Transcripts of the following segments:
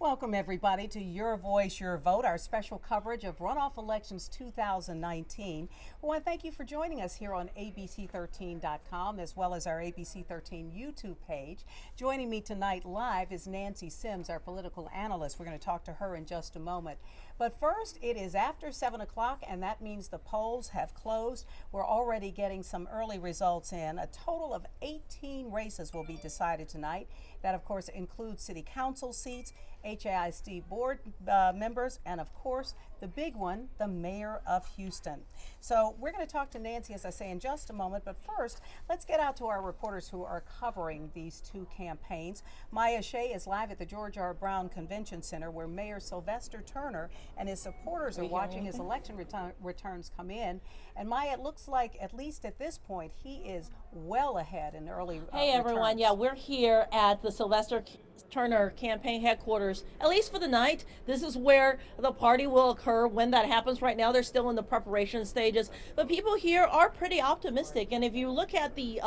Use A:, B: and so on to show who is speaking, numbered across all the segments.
A: Welcome, everybody, to Your Voice, Your Vote, our special coverage of runoff elections 2019. We want to thank you for joining us here on ABC13.com, as well as our ABC13 YouTube page. Joining me tonight live is Nancy Sims, our political analyst. We're going to talk to her in just a moment. But first, it is after 7 o'clock, and that means the polls have closed. We're already getting some early results in. A total of 18 races will be decided tonight. That, of course, includes city council seats, HAISD board members, and of course, the big one, the mayor of Houston. So we're going to talk to Nancy, as I say, in just a moment. But first, let's get out to our reporters who are covering these two campaigns. Maya Shea is live at the George R. Brown Convention Center, where Mayor Sylvester Turner and his supporters are watching his election returns come in. And Maya, it looks like, at least at this point, he is well ahead in early
B: Hey everyone, yeah, we're here at the Sylvester Turner campaign headquarters, at least for the night. This is where the party will occur when that happens. Right now they're still in the preparation stages, but people here are pretty optimistic. And if you look at the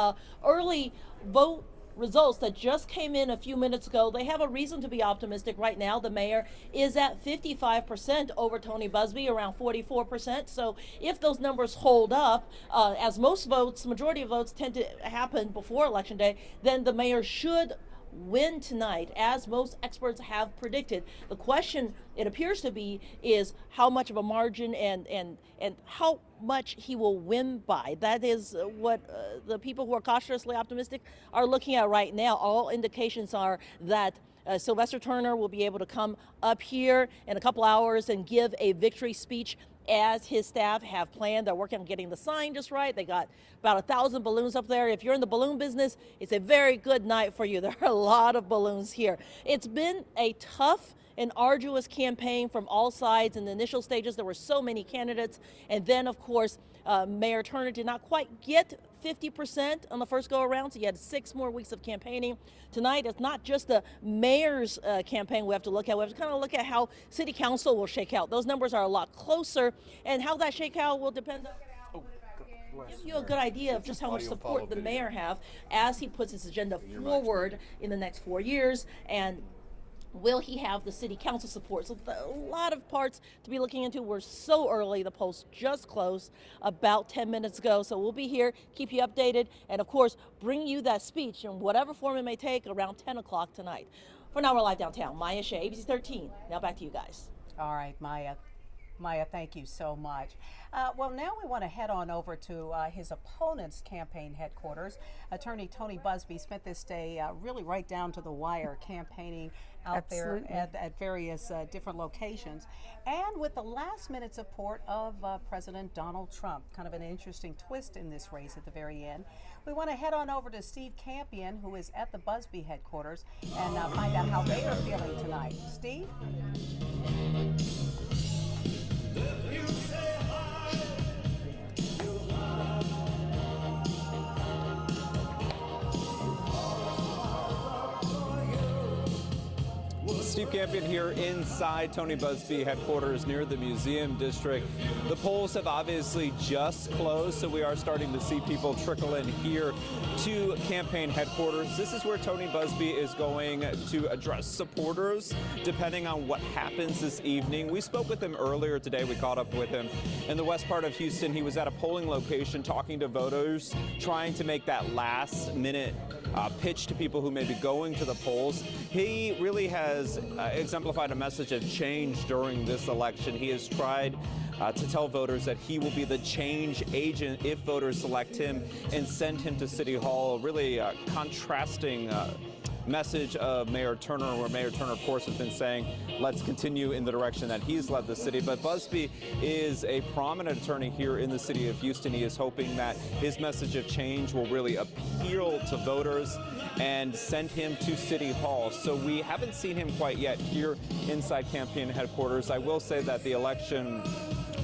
B: early vote results that just came in a few minutes ago, they have a reason to be optimistic right now. The mayor is at 55% over Tony Busbee, around 44%. So if those numbers hold up, as most votes, majority of votes tend to happen before Election Day, then the mayor should win tonight, as most experts have predicted. The question, it appears to be, is how much of a margin and how much he will win by. That is what the people who are cautiously optimistic are looking at right now. All indications are that Sylvester Turner will be able to come up here in a couple hours and give a victory speech, as his staff have planned. They're working on getting the sign just right. They got about 1,000 balloons up there. If you're in the balloon business, it's a very good night for you. There are a lot of balloons here. It's been a tough and arduous campaign from all sides. In the initial stages, there were so many candidates. And then, of course, Mayor Turner did not quite get 50% on the first go around, so you had 6 more weeks of campaigning. Tonight, it's not just the mayor's campaign we have to look at. We have to kind of look at how city council will shake out. Those numbers are a lot closer, and how that shake out will depend on give you a good idea of just how much support the mayor have as he puts his agenda forward in the next 4 years. And will he have the city council support? So a lot of parts to be looking into. We're so early. The polls just closed about 10 minutes ago. So we'll be here, keep you updated, and of course, bring you that speech in whatever form it may take around 10 o'clock tonight. For now, we're live downtown. Maya Shea, ABC 13. Now back to you guys.
A: All right, Maya. Maya, thank you so much. Well, now we want to head on over to his opponent's campaign headquarters. Attorney Tony Busbee spent this day really right down to the wire campaigning out there at various different locations, and with the last-minute support of President Donald Trump. Kind of an interesting twist in this race at the very end. We want to head on over to Steve Campion, who is at the Busbee headquarters, and find out how they are feeling tonight. Steve?
C: Steve Campion here inside Tony Busbee headquarters near the Museum District. The polls have obviously just closed, so we are starting to see people trickle in here to campaign headquarters. This is where Tony Busbee is going to address supporters depending on what happens this evening. We spoke with him earlier today. We caught up with him in the west part of Houston. He was at a polling location talking to voters, trying to make that last-minute pitch to people who may be going to the polls. He really has exemplified a message of change during this election. He has tried to tell voters that he will be the change agent if voters select him and send him to City Hall. Really contrasting message of Mayor Turner, where Mayor Turner, of course, has been saying, let's continue in the direction that he's led the city. But Busbee is a prominent attorney here in the city of Houston. He is hoping that his message of change will really appeal to voters and send him to City Hall. So we haven't seen him quite yet here inside campaign headquarters. I will say that the election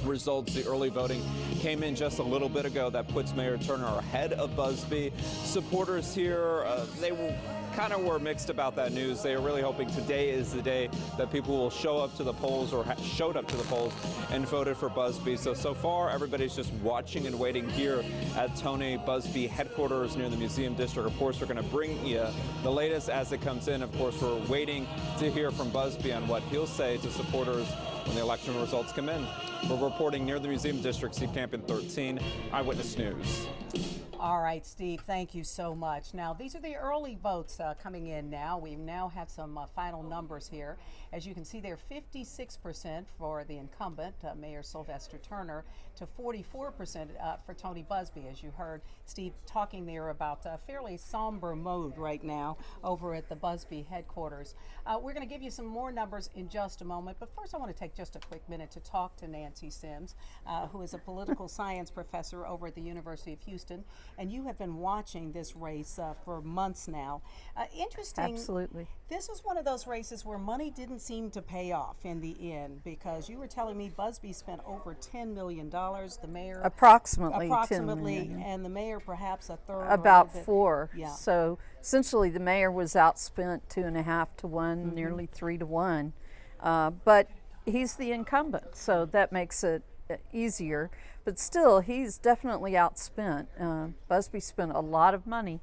C: results. The early voting came in just a little bit ago. That puts Mayor Turner ahead of Busbee. Supporters here, they were mixed about that news. They are really hoping today is the day that people will show up to the polls or showed up to the polls and voted for Busbee. So far, everybody's just watching and waiting here at Tony Busbee headquarters near the Museum District. Of course, we're going to bring you the latest as it comes in. Of course, we're waiting to hear from Busbee on what he'll say to supporters when the election results come in. We're reporting near the Museum District, Steve Campion, 13 Eyewitness News.
A: All right, Steve, thank you so much. Now, these are the early votes coming in now. We now have some final numbers here. As you can see, they're 56% for the incumbent, Mayor Sylvester Turner, to 44% for Tony Busbee. As you heard Steve talking there about a fairly somber mood right now over at the Busbee headquarters. We're going to give you some more numbers in just a moment, but first I want to take just a quick minute to talk to Nancy Sims, who is a political science professor over at the University of Houston. And you have been watching this race for months now. Interesting.
D: Absolutely.
A: This is one of those races where money didn't seem to pay off in the end, because you were telling me Busbee spent over $10 million. The mayor
D: Approximately 10
A: million,
D: million.
A: and the mayor perhaps a third.
D: About
A: or a bit.
D: four.
A: Yeah.
D: So essentially, the mayor was outspent 2.5 to 1, nearly 3 to 1. But he's the incumbent, so that makes it easier. But still, he's definitely outspent. Busbee spent a lot of money.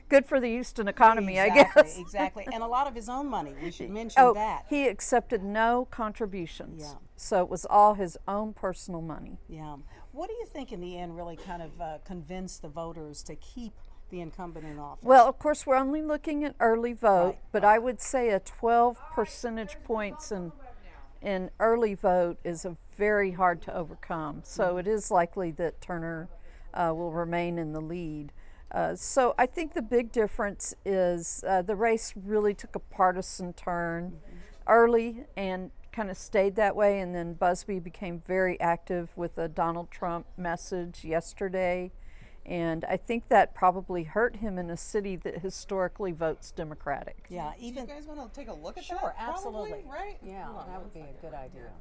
D: Good for the Houston economy,
A: Exactly,
D: I guess.
A: Exactly, and a lot of his own money. We should mention that.
D: He accepted no contributions.
A: Yeah.
D: So it was all his own personal money.
A: Yeah. What do you think in the end really kind of convinced the voters to keep the incumbent in office?
D: Well, of course, we're only looking at early vote,
A: Right,
D: but I would say a 12 percentage points in early vote is a very hard to overcome. So it is likely that Turner will remain in the lead. So I think the big difference is the race really took a partisan turn early and kind of stayed that way, and then Busbee became very active with a Donald Trump message yesterday. And I think that probably hurt him in a city that historically votes Democratic.
A: Yeah,
E: Do you guys want to take a look at that?
A: Sure, absolutely.
E: Probably, right?
A: Yeah, that would be a good idea.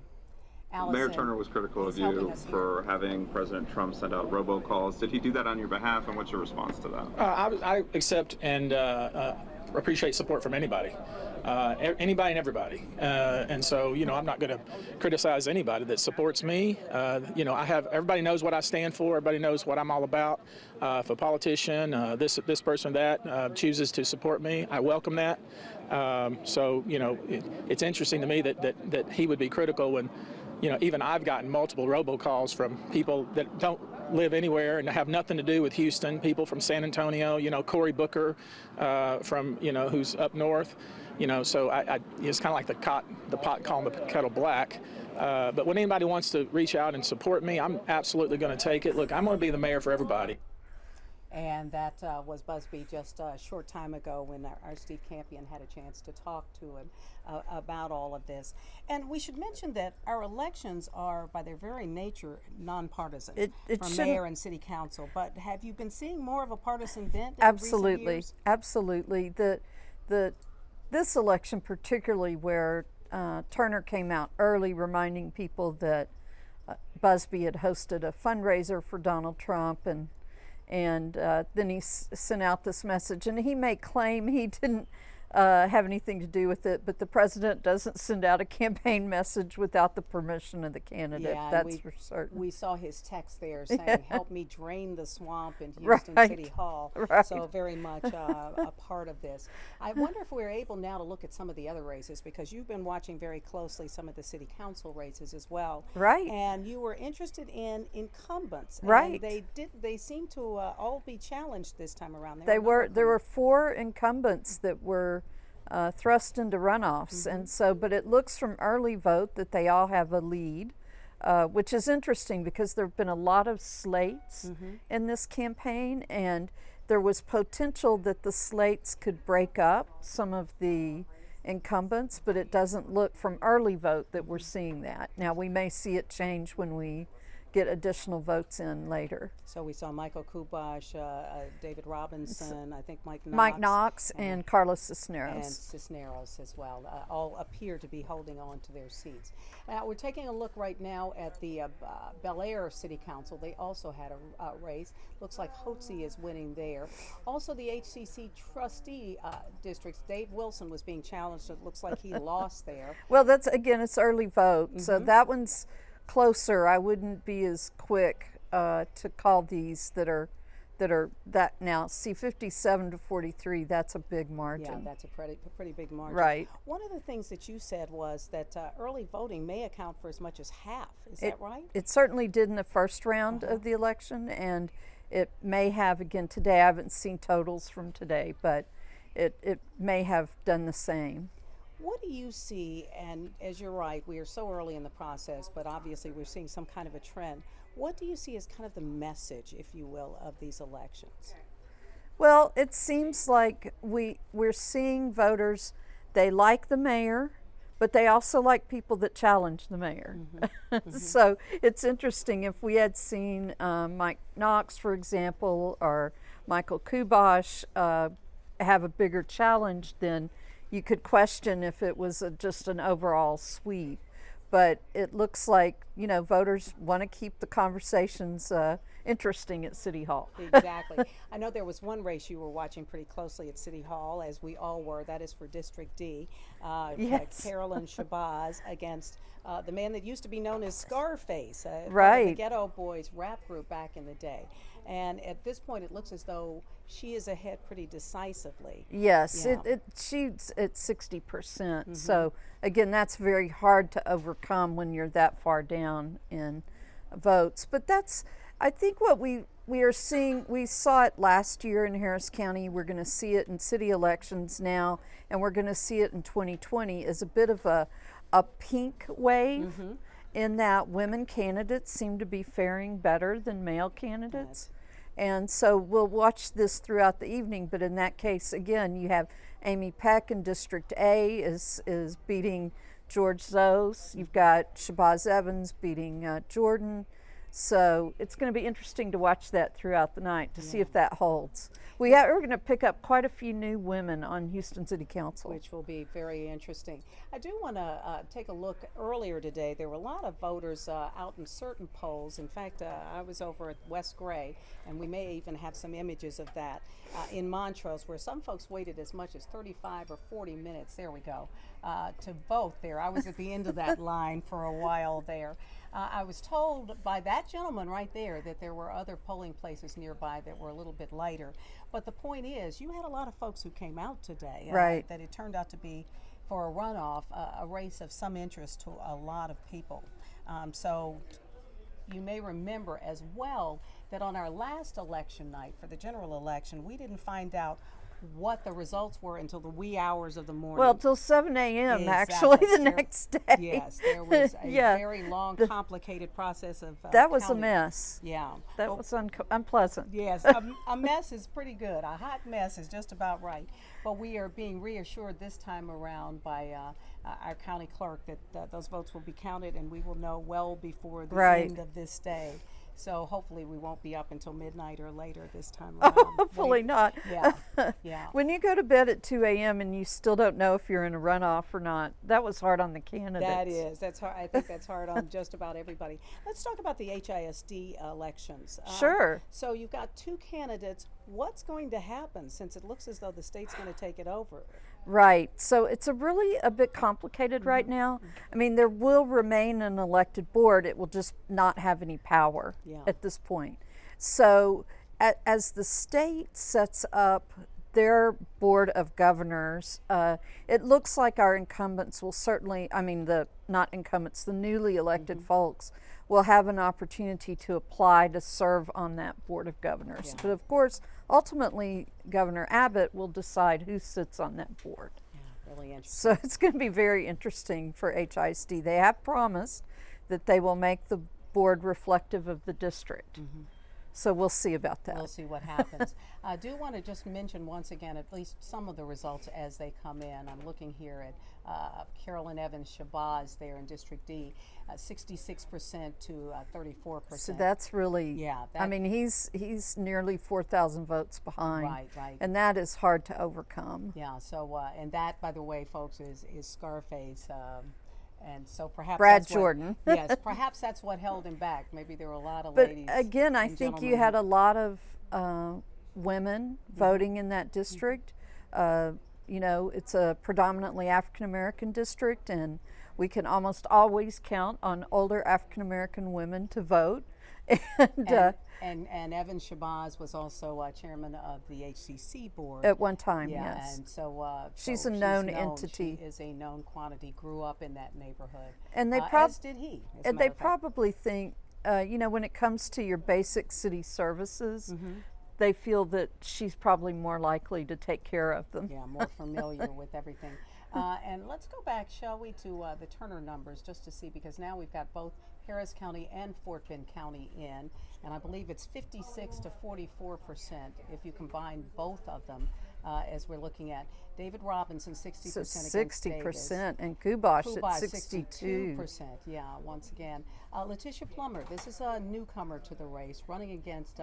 F: Mayor
A: Allison,
F: Turner was critical of
A: he's helping
F: you
A: us here.
F: for having President Trump send out robocalls. Did he do that on your behalf, and what's your response to that?
G: I accept and appreciate support from anybody, anybody and everybody. And so, I'm not going to criticize anybody that supports me. Everybody knows what I stand for. Everybody knows what I'm all about. If a politician, this person, that chooses to support me, I welcome that. It's interesting to me that he would be critical when, even I've gotten multiple robocalls from people that don't live anywhere and have nothing to do with Houston, people from San Antonio, Cory Booker from, who's up north, so it's kind of like the pot calling the kettle black. But when anybody wants to reach out and support me, I'm absolutely going to take it. Look, I'm going to be the mayor for everybody.
A: And that was Busbee just a short time ago when our Steve Campion had a chance to talk to him about all of this. And we should mention that our elections are, by their very nature, nonpartisan
D: It
A: from
D: shouldn't-
A: mayor and city council. But have you been seeing more of a partisan bent in recent
D: Absolutely,
A: years?
D: absolutely. This election, particularly where Turner came out early, reminding people that Busbee had hosted a fundraiser for Donald Trump, and then he sent out this message, and he may claim he didn't have anything to do with it, but the president doesn't send out a campaign message without the permission of the candidate.
A: Yeah, and
D: That's for certain.
A: We saw his text there saying, "Help me drain the swamp in Houston City Hall."
D: Right.
A: So very much a part of this. I wonder if we're able now to look at some of the other races, because you've been watching very closely some of the city council races as well.
D: Right.
A: And you were interested in incumbents.
D: Right.
A: And they seem to all be challenged this time around.
D: There were 4 incumbents that were thrust into runoffs, and so, but it looks from early vote that they all have a lead, which is interesting because there have been a lot of slates in this campaign, and there was potential that the slates could break up some of the incumbents, but it doesn't look from early vote that we're seeing that. Now we may see it change when we get additional votes in later.
A: So we saw Michael Kubash, David Robinson, I think Mike
D: Knox and Carlos Cisneros.
A: And Cisneros as well, all appear to be holding on to their seats. Now we're taking a look right now at the Bel Air City Council. They also had a race. Looks like Hotze is winning there. Also the HCC trustee districts, Dave Wilson was being challenged. It looks like he lost there.
D: Well, that's, again, it's early vote, so that one's closer. I wouldn't be as quick to call these that are that now. See, 57 to 43, that's a big margin.
A: Yeah, that's a pretty big margin.
D: Right.
A: One of the things that you said was that early voting may account for as much as half. Is that right?
D: It certainly did in the first round of the election, and it may have again today. I haven't seen totals from today, but it may have done the same.
A: What do you see, and as you're right, we are so early in the process, but obviously we're seeing some kind of a trend. What do you see as kind of the message, if you will, of these elections?
D: Well, it seems like we're seeing voters, they like the mayor, but they also like people that challenge the mayor. So it's interesting. If we had seen Mike Knox, for example, or Michael Kubash have a bigger challenge, then you could question if it was just an overall sweep. But it looks like, voters want to keep the conversations interesting at City Hall.
A: Exactly. I know there was one race you were watching pretty closely at City Hall, as we all were. That is for District D.
D: Yes.
A: Carolyn Shabazz against the man that used to be known as Scarface,
D: right.
A: the Ghetto Boys rap group back in the day. And at this point, it looks as though she is ahead pretty decisively.
D: Yes,
A: Yeah.
D: she's at 60%. So again, that's very hard to overcome when you're that far down in votes. But that's, I think, what we are seeing. We saw it last year in Harris County. We're going to see it in city elections now, and we're going to see it in 2020 as a bit of a pink wave. In that women candidates seem to be faring better than male candidates. And so we'll watch this throughout the evening, but in that case, again, you have Amy Peck in District A is beating George Zos. You've got Shabazz Evans beating Jordan. So it's going to be interesting to watch that throughout the night to see if that holds. We're going to pick up quite a few new women on Houston City Council.
A: Which will be very interesting. I do want to take a look. Earlier today, there were a lot of voters out in certain polls. In fact, I was over at West Gray, and we may even have some images of that in Montrose, where some folks waited as much as 35 or 40 minutes, there we go, to vote there. I was at the end of that line for a while there. I was told by that gentleman right there that there were other polling places nearby that were a little bit lighter. But the point is, you had a lot of folks who came out today.
D: Right.
A: That it turned out to be, for a runoff, a race of some interest to a lot of people. So you may remember as well that on our last election night for the general election, we didn't find out what the results were until the wee hours of the morning.
D: Well, till 7 a.m.
A: Exactly.
D: actually the next day.
A: Yes, there was a very long, complicated process of
D: that was
A: counting.
D: a mess.
A: Yeah.
D: That was unpleasant.
A: Yes, a mess is pretty good. A hot mess is just about right. But we are being reassured this time around by our county clerk that those votes will be counted, and we will know well before the end of this day. So hopefully we won't be up until midnight or later this time around.
D: Hopefully not.
A: Yeah, yeah.
D: When you go to bed at 2 a.m. and you still don't know if you're in a runoff or not, that was hard on the candidates.
A: That is. That's hard. I think that's hard on just about everybody. Let's talk about the HISD elections.
D: Sure.
A: So you've got two candidates. What's going to happen, since it looks as though the state's going to take it over?
D: Right. So it's really a bit complicated right now. I mean, there will remain an elected board. It will just not have any power at this point. So as the state sets up their board of governors, it looks like our incumbents will certainly, the newly elected folks will have an opportunity to apply to serve on that board of governors. But of course, ultimately, Governor Abbott will decide who sits on that board.
A: Yeah, really interesting.
D: So it's going to be very interesting for HISD. They have promised that they will make the board reflective of the district. So we'll see about that.
A: We'll see what happens. I do want to just mention once again at least some of the results as they come in. I'm looking here at Carolyn Evans Shabazz there in District D, 66% to 34%.
D: So that's really,
A: yeah.
D: I mean, he's nearly 4,000 votes behind.
A: Right.
D: And that is hard to overcome.
A: Yeah, so, and that, by the way, folks, is Scarface. And so perhaps
D: Brad
A: that's
D: Jordan.
A: Yes, perhaps that's what held him back. Maybe there were a lot of
D: But
A: ladies.
D: again, I
A: and
D: think you
A: gentlemen
D: had a lot of women voting in that district. You know, it's a predominantly African American district, and we can almost always count on older African American women to vote.
A: And Evan Shabazz was also chairman of the HCC board
D: At one time,
A: yeah,
D: yes.
A: and so
D: she's
A: so
D: a known entity.
A: She is a known quantity. Grew up in that neighborhood,
D: And they
A: as did he. As a
D: And
A: matter
D: they
A: of fact.
D: probably think, you know, when it comes to your basic city services,
A: Mm-hmm.
D: they feel that she's probably more likely to take care of them.
A: Yeah, more familiar with everything. And let's go back, shall we, to the Turner numbers just to see, because now we've got both Harris County and Fort Bend County in, and I believe it's 56 to 44% if you combine both of them, as we're looking at. David Robinson, 60%
D: So
A: against
D: 60%,
A: Davis.
D: and Kubosh at
A: Kubosh,
D: 62.
A: 62%, yeah, once again. Letitia Plummer, this is a newcomer to the race, running against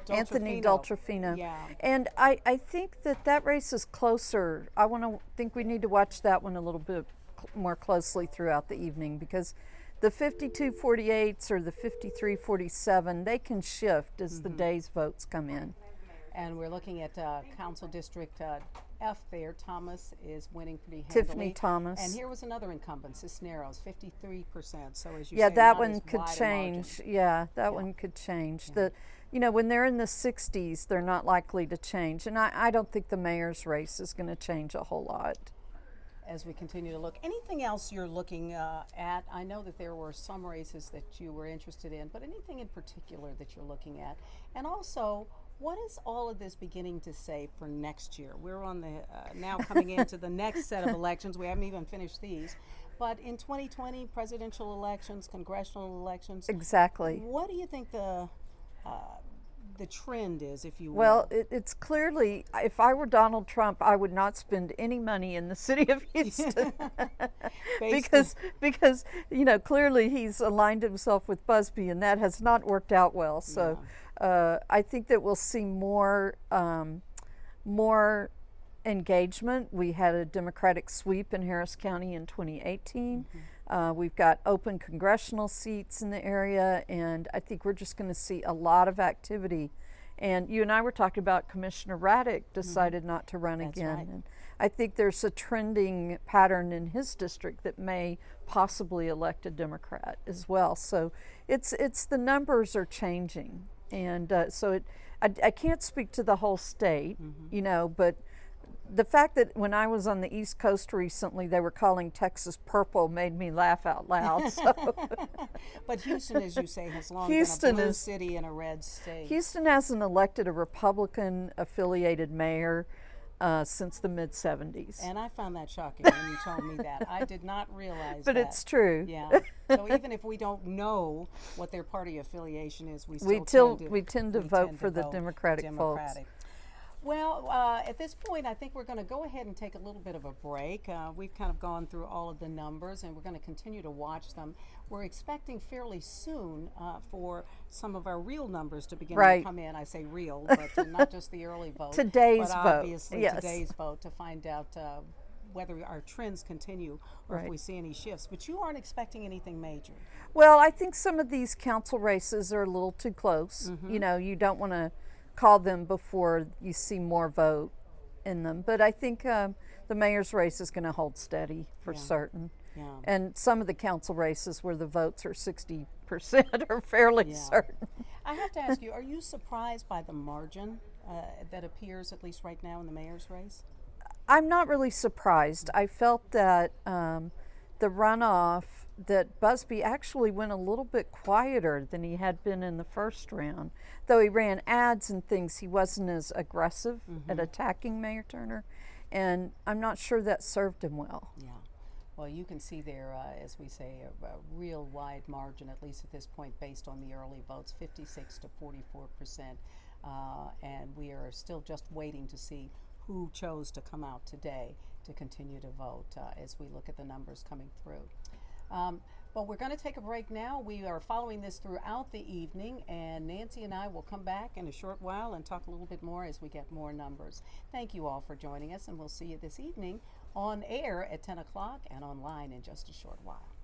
D: Anthony Deltrafino.
A: Yeah.
D: And I think that race is closer. I think we need to watch that one a little bit more closely throughout the evening, because the 52-48s or the 53-47, they can shift as the day's votes come in.
A: And we're looking at Council District F there. Thomas is winning pretty handily.
D: Tiffany Thomas.
A: And here was another incumbent, Cisneros, 53%. So as you
D: Yeah,
A: say,
D: that
A: not
D: one
A: as
D: could
A: wide a
D: change.
A: margin.
D: Yeah, that one could change. You know, when they're in the 60s, they're not likely to change. And I don't think the mayor's race is going to change a whole lot.
A: As we continue to look, anything else you're looking at? I know that there were some races that you were interested in, but anything in particular that you're looking at? And also, what is all of this beginning to say for next year? We're on the now coming into the next set of elections. We haven't even finished these. But in 2020, presidential elections, congressional elections.
D: Exactly.
A: What do you think the trend is, if you will?
D: Well, it's clearly, if I were Donald Trump, I would not spend any money in the city of Houston. because you know, clearly he's aligned himself with Busbee, and that has not worked out well. So I think that we'll see more engagement. We had a Democratic sweep in Harris County in 2018. We've got open congressional seats in the area, and I think we're just going to see a lot of activity. And you and I were talking about Commissioner Raddick decided not to run
A: That's
D: again.
A: right.
D: And I think there's a trending pattern in his district that may possibly elect a Democrat as well. So it's the numbers are changing, and so I can't speak to the whole state, you know, but the fact that when I was on the East Coast recently, they were calling Texas purple made me laugh out loud. So.
A: But Houston, as you say, has long
D: Houston
A: been a blue
D: is-
A: city and a red state.
D: Houston hasn't elected a Republican-affiliated mayor since the mid-'70s.
A: And I found that shocking when you told me that. I did not realize
D: But
A: that.
D: it's true.
A: Yeah. So even if we don't know what their party affiliation is, we still
D: tend to vote for the Democratic folks.
A: Well, at this point, I think we're going to go ahead and take a little bit of a break. We've kind of gone through all of the numbers, and we're going to continue to watch them. We're expecting fairly soon for some of our real numbers to begin to come in. I say real, but not just the early vote.
D: Today's
A: but
D: vote,
A: obviously
D: yes.
A: today's vote, to find out whether our trends continue or if we see any shifts. But you aren't expecting anything major.
D: Well, I think some of these council races are a little too close. You know, you don't want to call them before you see more vote in them. But I think the mayor's race is going to hold steady for certain.
A: Yeah.
D: And some of the council races where the votes are 60% are fairly certain.
A: I have to ask you, are you surprised by the margin that appears, at least right now, in the mayor's race?
D: I'm not really surprised. I felt that the runoff, that Busbee actually went a little bit quieter than he had been in the first round. Though he ran ads and things, he wasn't as aggressive at attacking Mayor Turner, and I'm not sure that served him well.
A: Yeah. Well, you can see there, as we say, a real wide margin, at least at this point, based on the early votes, 56 to 44%. And we are still just waiting to see who chose to come out today to continue to vote as we look at the numbers coming through. But we're going to take a break now. We are following this throughout the evening, and Nancy and I will come back in a short while and talk a little bit more as we get more numbers. Thank you all for joining us, and we'll see you this evening on air at 10 o'clock and online in just a short while.